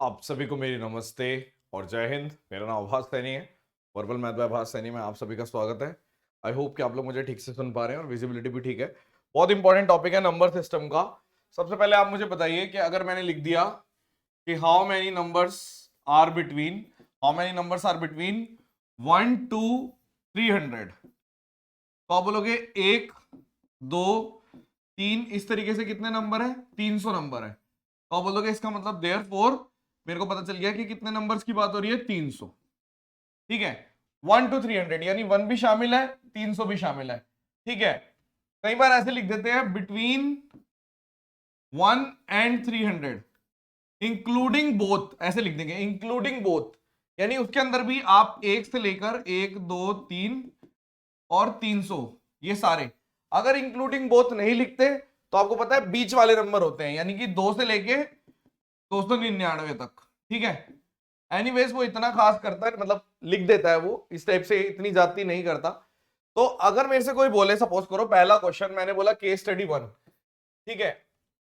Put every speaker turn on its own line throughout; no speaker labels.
आप सभी को मेरी नमस्ते और जय हिंद। मेरा नाम आभास सैनी है। वर्बल मैथ बाय आभास सैनी में आप सभी का स्वागत है। आई होप कि आप लोग मुझे ठीक से सुन पा रहे हैं और विजिबिलिटी भी ठीक है। बहुत इंपॉर्टेंट टॉपिक है नंबर सिस्टम का। सबसे पहले आप मुझे बताइए कि अगर मैंने लिख दिया कि how many numbers are between 1 to 300, तो आप बोलोगे 1 2 3, इस तरीके से कितने नंबर है? 300 नंबर है। तो आप बोलोगे इसका मतलब देयरफॉर मेरे को पता चल गया कि कितने नंबर्स की बात हो रही है? 300। ठीक है, 1 to 300 यानी 1 भी शामिल है, 300 भी शामिल है। ठीक है, कई बार ऐसे लिख देते हैं बिटवीन 1 and 300 इंक्लूडिंग बोथ, ऐसे लिख देंगे इंक्लूडिंग बोथ, यानी उसके अंदर भी आप एक से लेकर 1 2 3 और 300 ये सारे, अगर इंक्लूडिंग बोथ नहीं लिखते तो आपको पता है बीच वाले नंबर होते हैं, यानी कि 2 से लेके 299 तक। ठीक है, एनीवेज वो इतना खास करता है, मतलब लिख देता है वो इस टाइप से, इतनी जाती नहीं करता। तो अगर मेरे से कोई बोले, सपोज करो पहला क्वेश्चन मैंने बोला केस स्टडी 1, ठीक है,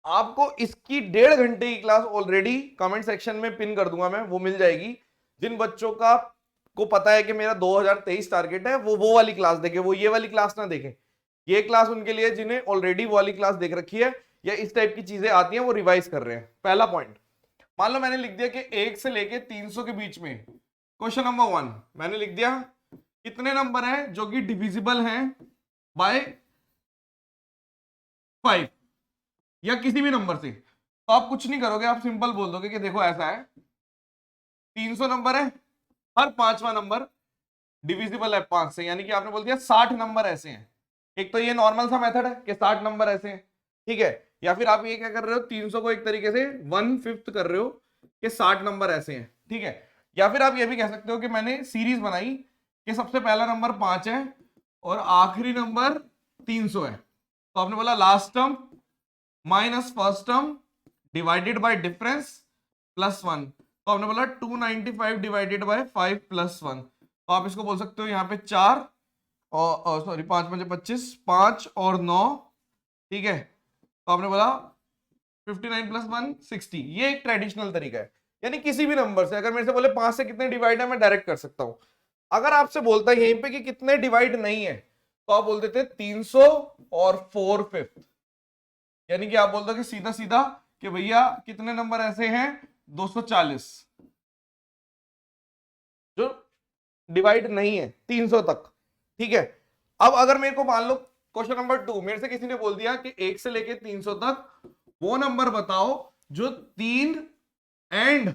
आपको इसकी 1.5 घंटे की क्लास ऑलरेडी कमेंट सेक्शन में पिन कर दूंगा मैं, वो मिल जाएगी। जिन बच्चों का को पता है कि मेरा 2023 टारगेट है, वो वाली क्लास देखे, वो ये वाली क्लास ना देखें। ये क्लास उनके लिए जिन्हें ऑलरेडी वो वाली क्लास देख रखी है या इस टाइप की चीजें आती हैं, वो रिवाइज कर रहे हैं। पहला पॉइंट, मान लो मैंने लिख दिया कि 1 से लेके 300 के बीच में, क्वेश्चन नंबर 1 मैंने लिख दिया कितने नंबर हैं जो कि डिविजिबल हैं बाय 5 या किसी भी नंबर से। तो आप कुछ नहीं करोगे, आप सिंपल बोल दोगे कि देखो ऐसा है, 300 नंबर है, हर पांचवा नंबर डिविजिबल है 5 से, यानी कि आपने बोल दिया 60 नंबर ऐसे हैं। एक तो ये नॉर्मल सा मेथड है कि 60 नंबर ऐसे हैं। ठीक है, या फिर आप ये क्या कर रहे हो, 300 को एक तरीके से 1/5 कर रहे हो कि 60 नंबर ऐसे हैं। ठीक है, या फिर आप ये भी कह सकते हो कि मैंने सीरीज बनाई कि सबसे पहला नंबर 5 है और आखिरी नंबर 300 है, तो आपने बोला last term minus first term divided by difference +1, तो आपने बोला 295 डिवाइडेड बाय 5 +1, तो आप इसको बोल सकते हो यहाँ पे 4 और सॉरी 5 5 25, 5 और 9। ठीक है, तो आपने बोला 59 + 1 60। ये एक ट्रेडिशनल तरीका है, यानी किसी भी नंबर से अगर मेरे से बोले 5 से कितने डिवाइड है, मैं डायरेक्ट कर सकता हूं। अगर आपसे बोलता है यहीं पे कि कितने डिवाइड नहीं है, तो आप बोल देते 300 और 4/5, यानी कि आप बोल दो कि सीधा सीधा कि भैया कितने नंबर ऐसे हैं, 240 जो डिवाइड नहीं है 300 तक। ठीक है, अब अगर मेरे को मान लो क्वेश्चन नंबर 2 मेरे से किसी ने बोल दिया कि 1 से लेके 300 तक वो नंबर बताओ जो 3 एंड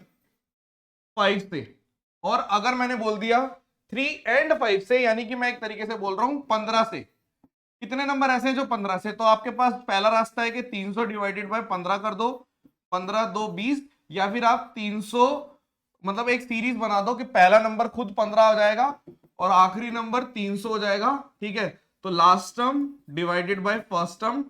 5 से, और अगर मैंने बोल दिया 3 एंड 5 से, यानी कि मैं एक तरीके से बोल रहा हूं 15 से, कितने नंबर ऐसे हैं जो 15 से, तो आपके पास पहला रास्ता है कि 300 डिवाइडेड बाय 15 कर दो, 15 2 20, या फिर आप 300 मतलब एक सीरीज बना दो कि पहला नंबर खुद 15 हो जाएगा और आखिरी नंबर 300 हो जाएगा। ठीक है, तो last term divided by first term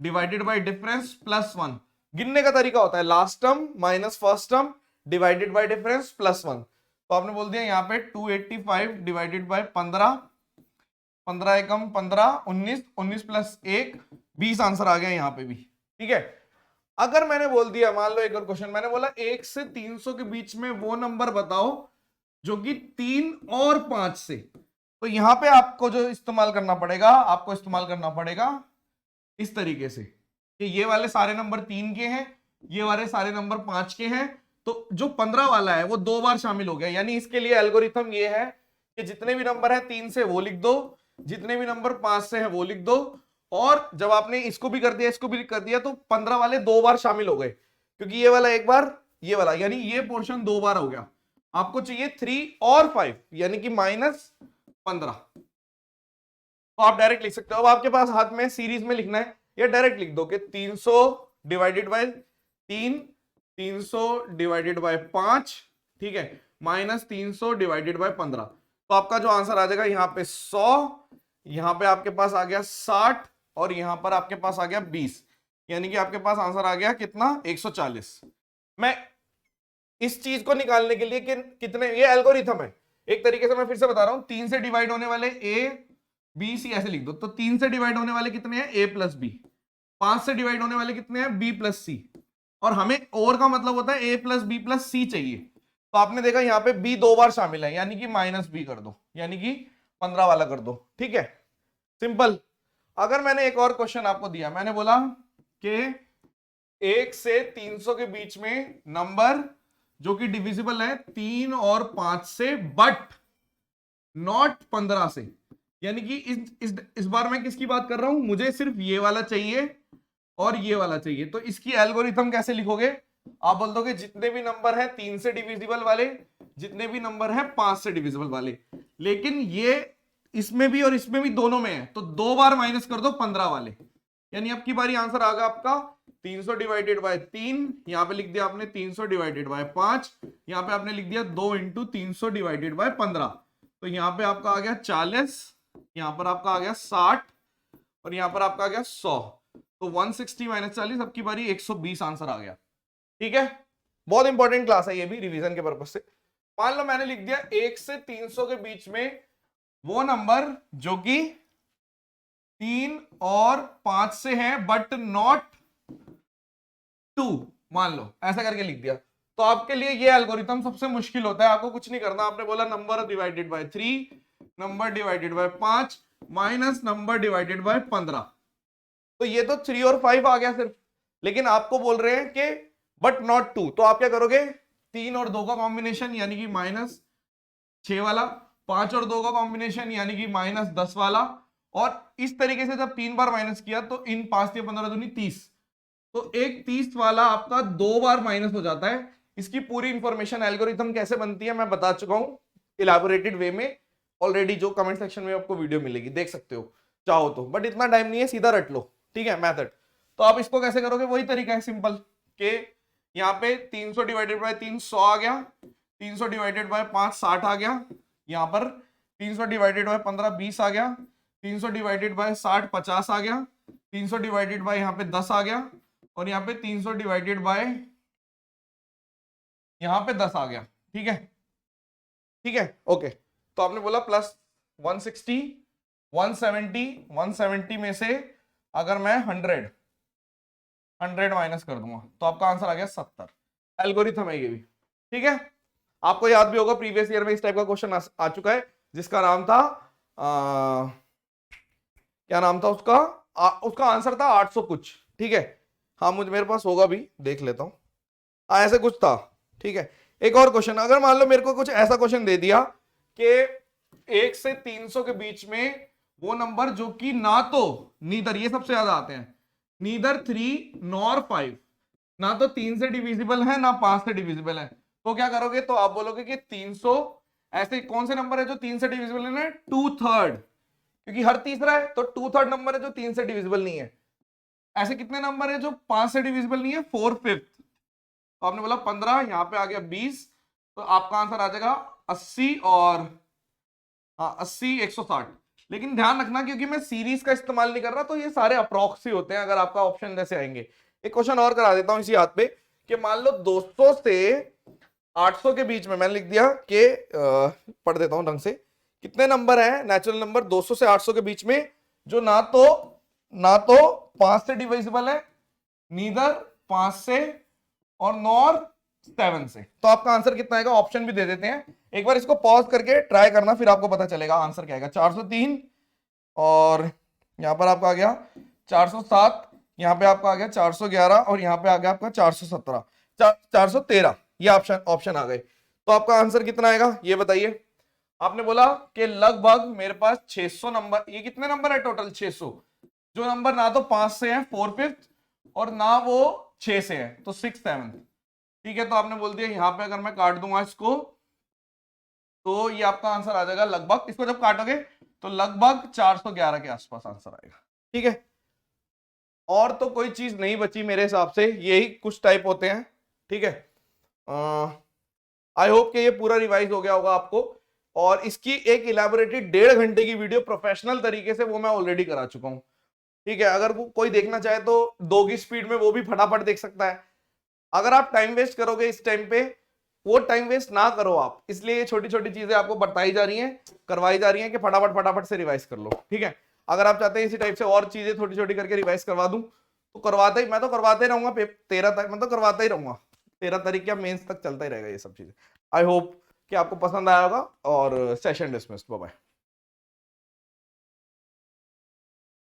divided by difference +1। गिनने का तरीका होता है last term minus first term divided by difference +1। तो आपने बोल दिया यहाँ पे 285 डिवाइडेड बाय 15, 15 एकम 15, 19, 19 + 1 20 आंसर आ गया यहाँ पे भी। ठीक है, अगर मैंने बोल दिया, मान लो एक और क्वेश्चन मैंने बोला 1 से 300 के बीच में वो नंबर बताओ जो कि 3 और 5 से, तो यहां पे आपको जो इस्तेमाल करना पड़ेगा, आपको इस्तेमाल करना पड़ेगा इस तरीके से कि ये वाले सारे नंबर 3 के हैं, ये वाले सारे नंबर 5 के हैं, तो जो 15 वाला है वो 2 बार शामिल हो गया। यानी इसके लिए एल्गोरिथम ये है कि जितने भी नंबर है 3 से वो लिख दो, जितने भी नंबर 5 से है वो लिख दो, और जब आपने इसको भी कर दिया इसको भी कर दिया तो 15 वाले 2 बार शामिल हो गए, क्योंकि ये वाला एक बार, ये वाला, यानी ये पोर्शन 2 बार हो गया। आपको चाहिए 3 और 5 यानी कि -15, तो आप डायरेक्ट लिख सकते हो। अब आपके पास हाथ में सीरीज में लिखना है या डायरेक्ट लिख दो कि 300 डिवाइडेड बाय 3, 300 डिवाइडेड बाय 5, ठीक है, -300 डिवाइडेड बाय 15, तो आपका जो आंसर आ जाएगा यहाँ पे 100, यहां पे आपके पास आ गया 60 और यहां पर आपके पास आ गया 20, यानी कि आपके पास आंसर आ गया कितना, 140। मैं इस चीज को निकालने के लिए कि कितने, ये एल्गोरिथम है एक तरीके से, मैं फिर से बता रहा हूं, 3 से डिवाइड होने वाले ए बी सी ऐसे लिख दो, तो 3 से डिवाइड होने वाले कितने हैं, ए + बी, 5 से डिवाइड होने वाले कितने हैं, बी + सी, और हमें और का मतलब होता है a प्लस बी प्लस सी चाहिए। तो आपने देखा यहाँ पे b 2 बार शामिल है, यानी कि माइनस बी कर दो, यानी कि 15 वाला कर दो। ठीक है, सिंपल। अगर मैंने एक और क्वेश्चन आपको दिया, मैंने बोला कि 1 से 300 के बीच में नंबर जो कि डिविजिबल है 3 और 5 से, बट नॉट 15 से, यानी कि इस बार मैं किसकी बात कर रहा हूं, मुझे सिर्फ ये वाला चाहिए और ये वाला चाहिए। तो इसकी एल्गोरिथम कैसे लिखोगे, आप बोल दोगे जितने भी नंबर है 3 से डिविजिबल वाले, जितने भी नंबर है 5 से डिविजिबल वाले, लेकिन ये इसमें भी और इसमें भी दोनों में है, तो 2 बार माइनस कर दो 15 वाले, यानी अब की बारी आंसर आ गया आपका 300 डिवाइडेड बाय 3, यहां पे लिख दिया आपने 300 डिवाइडेड बाय 5, यहां पे आपने लिख दिया 2 इंटू 300 डिवाइडेड बाय 15, तो यहां पे आपका आ गया 40, यहां पर आपका आ गया 60 और यहां पर आपका आ गया 100, तो 160 माइनस 40, अब की बारी 120 आंसर आ गया। ठीक है, बहुत इंपॉर्टेंट क्लास है ये भी रिवीजन के पर्पज से। मान लो मैंने लिख दिया 1 से 300 के बीच में वो नंबर जो कि 3 और 5 से है बट नॉट 2, मान लो ऐसा करके लिख दिया, तो आपके लिए ये एल्गोरिथम सबसे मुश्किल होता है। आपको कुछ नहीं करना, आपने बोला number divided by 3, number divided by 5 minus number divided by 15, तो ये तो 3 और 5 आ गया सिर्फ, लेकिन आपको बोल रहे हैं कि बट नॉट 2, तो आप क्या करोगे, 3 और 2 का कॉम्बिनेशन यानी कि माइनस 6 वाला, 5 और 2 का कॉम्बिनेशन यानी कि माइनस 10 वाला, और इस तरीके से जब 3 बार माइनस किया तो इन 5 या 15 दूनी 30, तो एक 30 वाला आपका 2 बार माइनस हो जाता है। इसकी पूरी इंफॉर्मेशन एल्गोरिथम कैसे बनती है मैं बता चुका हूं इलैबोरेटेड वे में ऑलरेडी, जो कमेंट सेक्शन में आपको वीडियो मिलेगी, देख सकते हो चाहो तो, बट इतना टाइम नहीं है, सीधा रट लो। ठीक है, मेथड। तो आप इसको कैसे करोगे, वही तरीका है सिंपल, के यहाँ पे 300 डिवाइडेड बाय 3 100 आ गया, 300 डिवाइडेड बाय 5 60 आ गया, यहाँ पर 300 डिवाइडेड बाय 15 20 आ गया, 300 डिवाइडेड बाय 60 50 आ गया, 300 डिवाइडेड बाय यहाँ पे 10 आ गया, और यहाँ पे 300 डिवाइडेड बाय यहाँ पे 10 आ गया। ठीक है, ठीक है, ओके। तो आपने बोला प्लस 160 170, 170 में से अगर मैं 100 माइनस कर दूंगा तो आपका आंसर आ गया 70। एल्गोरिथम है ये भी। ठीक है, आपको याद भी होगा प्रीवियस ईयर में इस टाइप का क्वेश्चन आ चुका है, जिसका नाम था क्या नाम था उसका, उसका आंसर था 800 कुछ। ठीक है, हाँ मुझे मेरे पास होगा भी, देख लेता हूं, ऐसे कुछ था। ठीक है, एक और क्वेश्चन, अगर मान लो मेरे को कुछ ऐसा क्वेश्चन दे दिया कि 1 से 300 के बीच में वो नंबर जो कि ना तो नीदर, ये सबसे ज्यादा आते हैं, नीदर 3 नॉर 5, ना तो 3 से डिविजिबल है ना 5 से डिविजिबल है, तो क्या करोगे, तो आप बोलोगे कि 300, ऐसे कौन से नंबर है जो 3 से डिविजिबल है, 2/3, क्योंकि हर तीसरा है, तो 2/3 नंबर है जो 3 से डिविजिबल नहीं है। ऐसे कितने नंबर है जो 5 से डिविजिबल नहीं है, 4/5, तो आपने बोला 15, यहां पे आ गया 20, तो आपका आंसर आ जाएगा 80 और 80 160। लेकिन ध्यान रखना क्योंकि मैं सीरीज का इस्तेमाल नहीं कर रहा, तो ये सारे अप्रॉक्स ही होते हैं। अगर आपका ऑप्शन जैसे आएंगे, एक क्वेश्चन और करा देता हूं इसी बात पे, कि मान लो 200 से 800 के बीच में, मैंने लिख दिया कि पढ़ देता हूं ढंग से, कितने नंबर है नेचुरल नंबर 200 से 800 के बीच में जो ना तो 5 से डिविजिबल है, नीदर 5 से और नॉर 7 से, तो आपका आंसर कितना आएगा, ऑप्शन भी दे देते हैं, एक बार इसको पॉज करके ट्राई करना, फिर आपको पता चलेगा आंसर क्या आएगा। 403, और यहां पर आपका आ गया 407, यहां पे आपका आ गया 411, और यहां पे आ गया आपका 417, 413, ये ऑप्शन आ गए। तो आपका आंसर कितना आएगा ये बताइए। आपने बोला कि लगभग मेरे पास 600 नंबर, ये कितने नंबर है टोटल, 600, जो नंबर ना तो 5 से है 4/5 और ना वो 6 से है, तो 6/7। ठीक है, तो आपने बोल दिया यहां पे अगर मैं काट दूंगा इसको, तो ये आपका आंसर आ जाएगा लगभग, इसको जब काटोगे तो लगभग 411 के आसपास आंसर आएगा। ठीक है, और तो कोई चीज नहीं बची मेरे हिसाब से, यही कुछ टाइप होते हैं। ठीक है, आई होप कि ये पूरा रिवाइज हो गया होगा आपको, और इसकी एक इलैबोरेटेड 1.5 घंटे की वीडियो प्रोफेशनल तरीके से वो मैं ऑलरेडी करा चुका हूं। ठीक है, अगर कोई देखना चाहे तो 2 की स्पीड में वो भी फटाफट देख सकता है। अगर आप टाइम वेस्ट करोगे इस टाइम पे, वो टाइम वेस्ट ना करो आप, इसलिए ये छोटी छोटी चीजें आपको बताई जा रही हैं, करवाई जा रही हैं कि फटाफट फटाफट से रिवाइज कर लो। ठीक है, अगर आप चाहते हैं इसी टाइप से और चीजें छोटी छोटी करके रिवाइज करवा दूं तो करवाता ही, मैं तो करवाते रहूंगा 13 तारीख, मैं तो करवाता ही रहूंगा 13 तारीख या मेंस तक चलता ही रहेगा ये सब चीजें। आई होप कि आपको पसंद आया होगा और सेशन डिसमिस्ड। Bye bye.